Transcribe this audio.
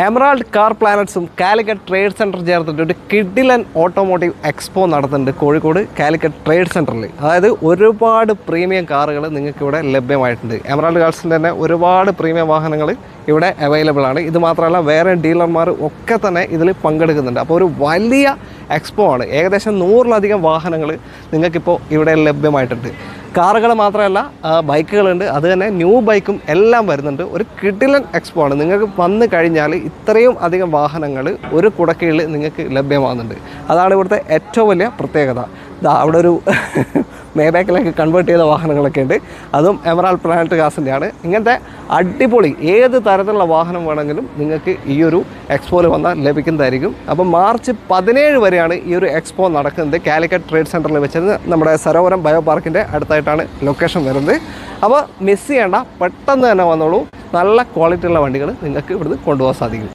Emerald car പ്ലാനറ്റ്സും Calicut trade centre ചേർത്തിട്ട് ഒരു കിഡിലൻ ഓട്ടോമോട്ടീവ് എക്സ്പോ നടത്തുന്നുണ്ട് കോഴിക്കോട് കാലിക്കറ്റ് ട്രേഡ് സെൻറ്ററിൽ. അതായത് ഒരുപാട് പ്രീമിയം കാറുകൾ നിങ്ങൾക്ക് ഇവിടെ ലഭ്യമായിട്ടുണ്ട്. എമറാൾഡ് കാർസിൻ്റെ തന്നെ ഒരുപാട് പ്രീമിയം വാഹനങ്ങൾ ഇവിടെ അവൈലബിൾ ആണ്. ഇത് മാത്രമല്ല വേറെ ഡീലർമാർ ഒക്കെ തന്നെ ഇതിൽ പങ്കെടുക്കുന്നുണ്ട്. അപ്പോൾ ഒരു വലിയ എക്സ്പോ ആണ്. ഏകദേശം 100-ലധികം വാഹനങ്ങൾ നിങ്ങൾക്കിപ്പോൾ ഇവിടെ ലഭ്യമായിട്ടുണ്ട്. കാറുകൾ മാത്രമല്ല ബൈക്കുകളുണ്ട്, അത് തന്നെ ന്യൂ ബൈക്കും എല്ലാം വരുന്നുണ്ട്. ഒരു കിഡിലൻ എക്സ്പോ ആണ്. നിങ്ങൾക്ക് വന്നു കഴിഞ്ഞാൽ ഇത്രയും അധികം വാഹനങ്ങൾ ഒരു കുടക്കീഴിൽ നിങ്ങൾക്ക് ലഭ്യമാകുന്നുണ്ട്. അതാണ് ഇവിടുത്തെ ഏറ്റവും വലിയ പ്രത്യേകത. അവിടെ ഒരു മേബാക്കിലേക്ക് കൺവേർട്ട് ചെയ്ത വാഹനങ്ങളൊക്കെ ഉണ്ട്. അതും എമറാൾഡ് പ്ലാനറ്റ് കാർസിൻ്റെയാണ്. ഇങ്ങനത്തെ അടിപൊളി ഏത് തരത്തിലുള്ള വാഹനം വേണമെങ്കിലും നിങ്ങൾക്ക് ഈ ഒരു എക്സ്പോയിൽ വന്നാൽ ലഭിക്കുന്നതായിരിക്കും. അപ്പോൾ മാർച്ച് 17 വരെയാണ് ഈ ഒരു എക്സ്പോ നടക്കുന്നത്. കാലിക്കറ്റ് ട്രേഡ് സെൻറ്ററിൽ വെച്ചത് നമ്മുടെ സരോവരം ബയോ പാർക്കിൻ്റെ അടുത്തായിട്ടാണ് ലൊക്കേഷൻ വരുന്നത്. അപ്പോൾ മിസ് ചെയ്യേണ്ട, പെട്ടെന്ന് തന്നെ വന്നോളൂ. നല്ല ക്വാളിറ്റിയുള്ള വണ്ടികൾ നിങ്ങൾക്ക് ഇവിടുന്ന് കൊണ്ടുപോകാൻ സാധിക്കും.